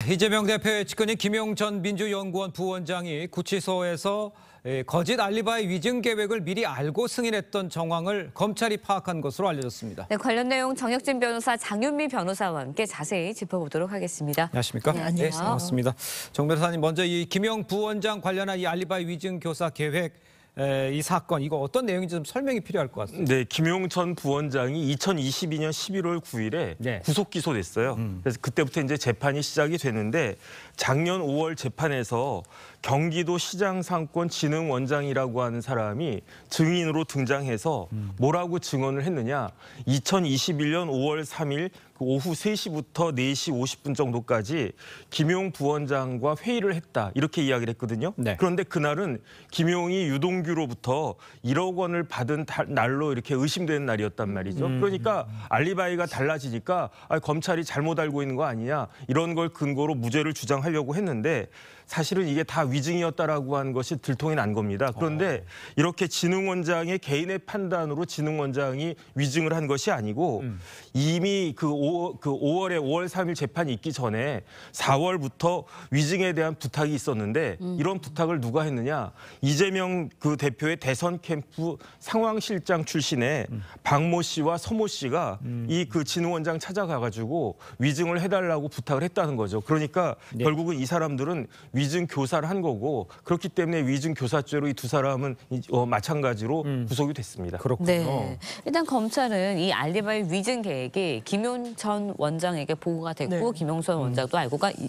이재명 대표의 측근인 김용 전 민주연구원 부원장이 구치소에서 거짓 알리바이 위증 계획을 미리 알고 승인했던 정황을 검찰이 파악한 것으로 알려졌습니다. 네, 관련 내용 정혁진 변호사, 장윤미 변호사와 함께 자세히 짚어보도록 하겠습니다. 안녕하십니까? 네, 안녕하세요. 네, 반갑습니다. 정 변호사님, 먼저 이 김용 부원장 관련한 이 알리바이 위증 교사 계획 이 사건, 이거 어떤 내용인지 좀 설명이 필요할 것 같습니다. 네, 김용 전 부원장이 2022년 11월 9일에 네. 구속 기소됐어요. 그래서 그때부터 이제 재판이 시작이 되는데 작년 5월 재판에서 경기도 시장상권진흥원장이라고 하는 사람이 증인으로 등장해서 뭐라고 증언을 했느냐? 2021년 5월 3일 오후 3시부터 4시 50분 정도까지 김용 부원장과 회의를 했다. 이렇게 이야기를 했거든요. 네. 그런데 그날은 김용이 유동규로부터 1억 원을 받은 날로 이렇게 의심되는 날이었단 말이죠. 그러니까 알리바이가 달라지니까 검찰이 잘못 알고 있는 거 아니냐. 이런 걸 근거로 무죄를 주장하려고 했는데 사실은 이게 다 위증이었다라고 하는 것이 들통이 난 겁니다. 그런데 이렇게 진흥원장의 개인의 판단으로 진흥원장이 위증을 한 것이 아니고 이미 그 5월 3일 재판이 있기 전에 4월부터 위증에 대한 부탁이 있었는데 이런 부탁을 누가 했느냐? 이재명 그 대표의 대선 캠프 상황실장 출신의 박모 씨와 서모 씨가 이 그 진흥원장 찾아가가지고 위증을 해달라고 부탁을 했다는 거죠. 그러니까 네. 결국은 이 사람들은 위증 교사를 한 거고 그렇기 때문에 위증 교사죄로 이 두 사람은 마찬가지로 구속이 됐습니다. 그렇군요. 네, 일단 검찰은 이 알리바이 위증 계획이 김용 전 원장에게 보고가 됐고 네. 김용 전 원장도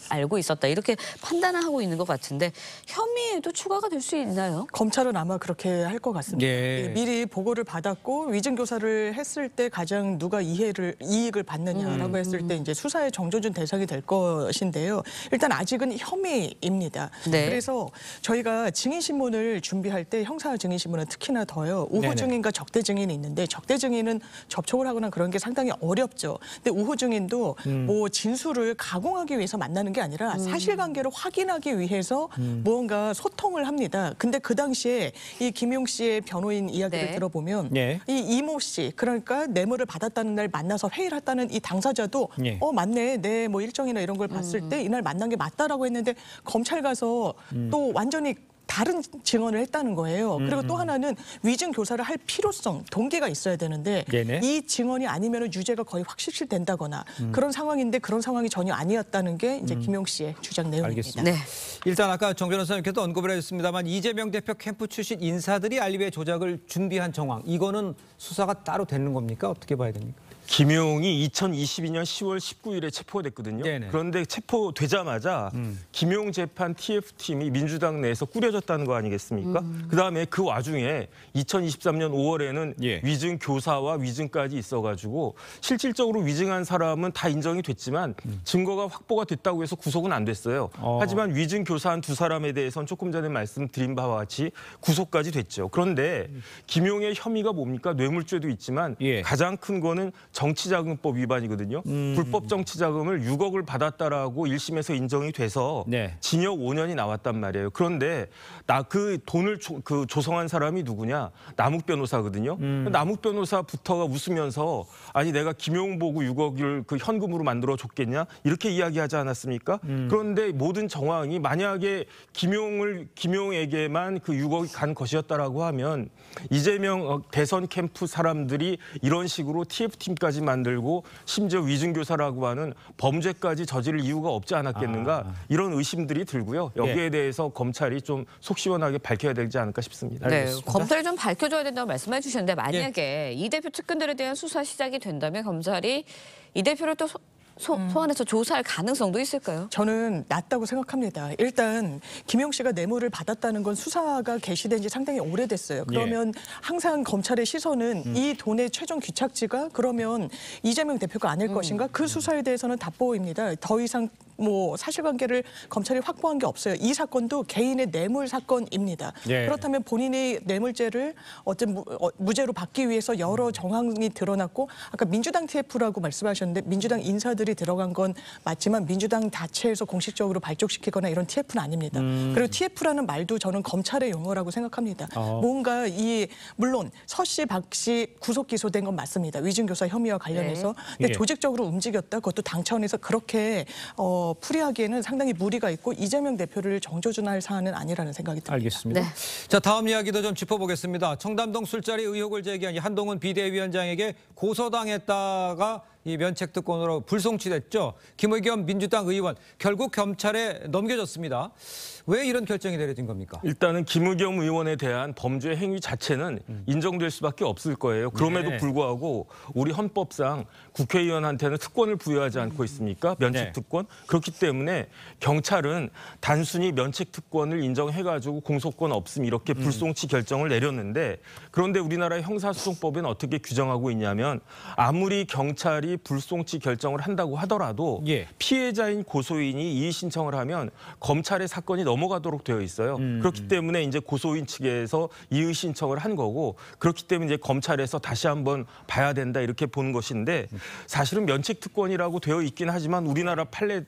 알고 있었다 이렇게 판단을 하고 있는 것 같은데 혐의에도 추가가 될 수 있나요? 검찰은 아마 그렇게 할 것 같습니다. 예. 미리 보고를 받았고 위증 교사를 했을 때 가장 누가 이익을 받느냐라고 했을 때 이제 수사의 정조준 대상이 될 것인데요. 일단 아직은 혐의입니다. 네. 그래서 저희가 증인 신문을 준비할 때 형사 증인 신문은 특히나 더요. 우호 네네. 증인과 적대 증인이 있는데 적대 증인은 접촉을 하거나 그런 게 상당히 어렵죠. 근데 우호 증인도 뭐 진술을 가공하기 위해서 만나는 게 아니라 사실관계를 확인하기 위해서 무언가 소통을 합니다. 근데 그 당시에 이 김용 씨의 변호인 이야기를 네. 들어보면 네. 이 이모 씨, 그러니까 뇌물을 받았다는 날 만나서 회의를 했다는 이 당사자도 네. 맞네, 내 뭐 일정이나 이런 걸 봤을 때 이날 만난 게 맞다라고 했는데 검찰 가서 또 완전히 다른 증언을 했다는 거예요. 그리고 또 하나는 위증 교사를 할 필요성, 동기가 있어야 되는데 네네. 이 증언이 아니면 유죄가 거의 확실시된다거나 그런 상황인데 그런 상황이 전혀 아니었다는 게 이제 김용 씨의 주장 내용입니다. 알겠습니다. 네. 일단 아까 정 변호사님께도 언급을 해주셨습니다만 이재명 대표 캠프 출신 인사들이 알리바이 조작을 준비한 정황, 이거는 수사가 따로 되는 겁니까? 어떻게 봐야 됩니까? 김용이 2022년 10월 19일에 체포됐거든요. 네네. 그런데 체포되자마자 김용 재판 TF팀이 민주당 내에서 꾸려졌다는 거 아니겠습니까? 그다음에 그 와중에 2023년 5월에는 예. 위증 교사와 위증까지 있어가지고 실질적으로 위증한 사람은 다 인정이 됐지만 증거가 확보가 됐다고 해서 구속은 안 됐어요. 하지만 위증 교사한 두 사람에 대해서는 조금 전에 말씀드린 바와 같이 구속까지 됐죠. 그런데 김용의 혐의가 뭡니까? 뇌물죄도 있지만 예. 가장 큰 거는 정치자금법 위반이거든요. 불법 정치자금을 6억을 받았다라고 1심에서 인정이 돼서 네. 징역 5년이 나왔단 말이에요. 그런데 그 돈을 조성한 사람이 누구냐? 남욱 변호사거든요. 남욱 변호사부터가 웃으면서 아니 내가 김용 보고 6억을 그 현금으로 만들어 줬겠냐? 이렇게 이야기하지 않았습니까? 그런데 모든 정황이 만약에 김용에게만 그 6억이 간 것이었다라고 하면 이재명 대선 캠프 사람들이 이런 식으로 TF팀까지 만들고 심지어 위증교사라고 하는 범죄까지 저지를 이유가 없지 않았겠는가 이런 의심들이 들고요. 여기에 대해서 검찰이 좀 속 시원하게 밝혀야 되지 않을까 싶습니다. 네, 알겠습니다. 검찰이 좀 밝혀줘야 된다고 말씀해 주셨는데 만약에 이 대표 측근들에 대한 수사 시작이 된다면 검찰이 이 대표를 또 소환해서 조사할 가능성도 있을까요? 저는 낮다고 생각합니다. 일단 김용 씨가 뇌물을 받았다는 건 수사가 개시된 지 상당히 오래됐어요. 그러면 항상 검찰의 시선은 이 돈의 최종 귀착지가 그러면 이재명 대표가 아닐 것인가? 그 수사에 대해서는 답보입니다. 더 이상 뭐 사실관계를 검찰이 확보한 게 없어요. 이 사건도 개인의 뇌물 사건입니다. 예. 그렇다면 본인이 뇌물죄를 무죄로 받기 위해서 여러 정황이 드러났고 아까 민주당 TF라고 말씀하셨는데 민주당 인사들이 들어간 건 맞지만 민주당 자체에서 공식적으로 발족시키거나 이런 TF는 아닙니다. 그리고 TF라는 말도 저는 검찰의 용어라고 생각합니다. 뭔가 물론 서 씨, 박 씨 구속 기소된 건 맞습니다. 위증교사 혐의와 관련해서. 근데 예. 조직적으로 움직였다. 그것도 당 차원에서 그렇게 풀이하기에는 상당히 무리가 있고 이재명 대표를 정조준할 사안은 아니라는 생각이 듭니다. 알겠습니다. 네. 자, 다음 이야기도 좀 짚어보겠습니다. 청담동 술자리 의혹을 제기한 이 한동훈 비대위원장에게 고소당했다가 이 면책특권으로 불송치됐죠. 김의겸 민주당 의원 결국 검찰에 넘겨졌습니다. 왜 이런 결정이 내려진 겁니까? 일단은 김의겸 의원에 대한 범죄 행위 자체는 인정될 수밖에 없을 거예요. 그럼에도 네. 불구하고 우리 헌법상 국회의원한테는 특권을 부여하지 않고 있습니까? 면책 네. 특권. 그렇기 때문에 경찰은 단순히 면책 특권을 인정해가지고 공소권 없음 이렇게 불송치 결정을 내렸는데, 그런데 우리나라의 형사소송법에는 어떻게 규정하고 있냐면 아무리 경찰이 불송치 결정을 한다고 하더라도 예. 피해자인 고소인이 이의 신청을 하면 검찰의 사건이 넘어가도록 되어 있어요. 그렇기 때문에 이제 고소인 측에서 이의 신청을 한 거고, 그렇기 때문에 이제 검찰에서 다시 한번 봐야 된다 이렇게 보는 것인데, 사실은 면책 특권이라고 되어 있긴 하지만 우리나라 판례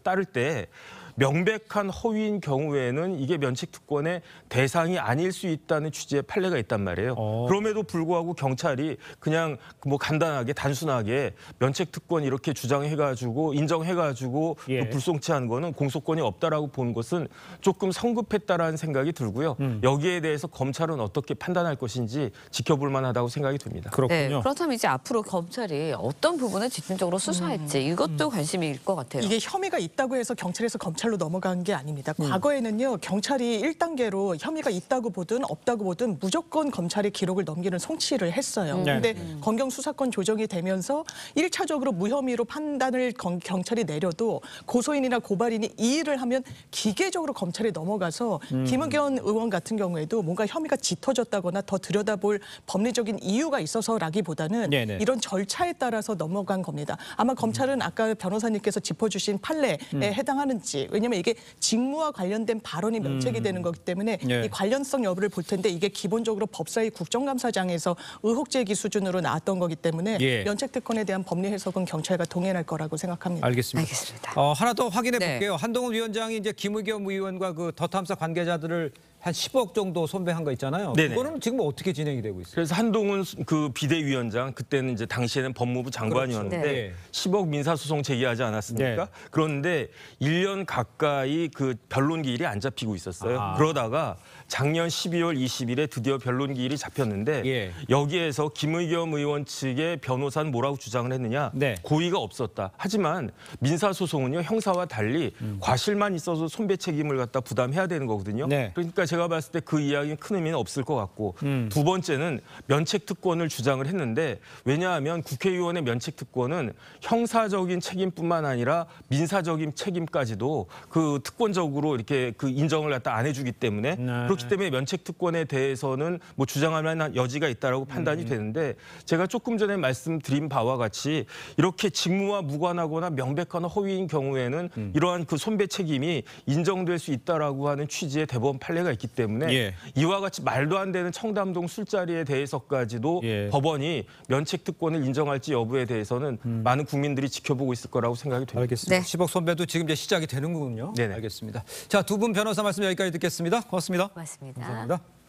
따를 때 명백한 허위인 경우에는 이게 면책 특권의 대상이 아닐 수 있다는 취지의 판례가 있단 말이에요. 그럼에도 불구하고 경찰이 그냥 뭐 간단하게 단순하게 면책 특권 이렇게 주장해가지고 인정해가지고 예. 또 불송치한 거는 공소권이 없다라고 보는 것은 조금 성급했다라는 생각이 들고요. 여기에 대해서 검찰은 어떻게 판단할 것인지 지켜볼 만하다고 생각이 듭니다. 네, 그렇군요. 그렇다면 이제 앞으로 검찰이 어떤 부분을 집중적으로 수사할지 이것도 관심일 것 같아요. 이게 혐의가 있다고 해서 경찰에서 검찰로 넘어간 게 아닙니다. 과거에는요, 경찰이 1단계로 혐의가 있다고 보든 없다고 보든 무조건 검찰의 기록을 넘기는 송치를 했어요. 근데 검경 수사권 조정이 되면서 1차적으로 무혐의로 판단을 경찰이 내려도 고소인이나 고발인이 이의를 하면 기계적으로 검찰에 넘어가서 김의겸 의원 같은 경우에도 뭔가 혐의가 짙어졌다거나 더 들여다볼 법리적인 이유가 있어서라기보다는 네네. 이런 절차에 따라서 넘어간 겁니다. 아마 검찰은 아까 변호사님께서 짚어주신 판례에 해당하는지, 왜냐하면 이게 직무와 관련된 발언이 면책이 되는 거기 때문에 네. 이 관련성 여부를 볼 텐데, 이게 기본적으로 법사위 국정감사장에서 의혹 제기 수준으로 나왔던 거기 때문에 예. 면책특권에 대한 법리 해석은 경찰과 동행할 거라고 생각합니다. 알겠습니다. 알겠습니다. 하나 더 확인해 네. 볼게요. 한동훈 위원장이 이제 김의겸 의원과 그 더 탐사 관계자들을 한 10억 정도 손배한 거 있잖아요. 네네. 그거는 지금 어떻게 진행이 되고 있어요? 그래서 한동훈 그 비대위원장, 그때는 이제 당시에는 법무부 장관이었는데 그렇죠. 네. 10억 민사소송 제기하지 않았습니까? 네. 그런데 1년 가까이 그 변론 기일이 안 잡히고 있었어요. 아. 그러다가 작년 12월 20일에 드디어 변론 기일이 잡혔는데 예. 여기에서 김의겸 의원 측의 변호사는 뭐라고 주장을 했느냐? 네. 고의가 없었다. 하지만 민사소송은요, 형사와 달리 과실만 있어서 손배 책임을 갖다 부담해야 되는 거거든요. 네. 그러니까 제가 봤을 때 그 이야기는 큰 의미는 없을 것 같고, 두 번째는 면책특권을 주장을 했는데, 왜냐하면 국회의원의 면책특권은 형사적인 책임뿐만 아니라 민사적인 책임까지도 그 특권적으로 이렇게 그 인정을 갖다 안 해주기 때문에 그렇기 때문에 면책특권에 대해서는 뭐 주장할 만한 여지가 있다라고 판단이 되는데, 제가 조금 전에 말씀드린 바와 같이 이렇게 직무와 무관하거나 명백한 허위인 경우에는 이러한 그 손배 책임이 인정될 수 있다라고 하는 취지의 대법원 판례가 있기 때문에 예. 이와 같이 말도 안 되는 청담동 술자리에 대해서까지도 예. 법원이 면책특권을 인정할지 여부에 대해서는 많은 국민들이 지켜보고 있을 거라고 생각이 됩니다. 알겠습니다. 네. 10억 손배도 지금 이제 시작이 되는군요. 네네. 알겠습니다. 자, 두 분 변호사 말씀 여기까지 듣겠습니다. 고맙습니다. 고맙습니다. 감사합니다.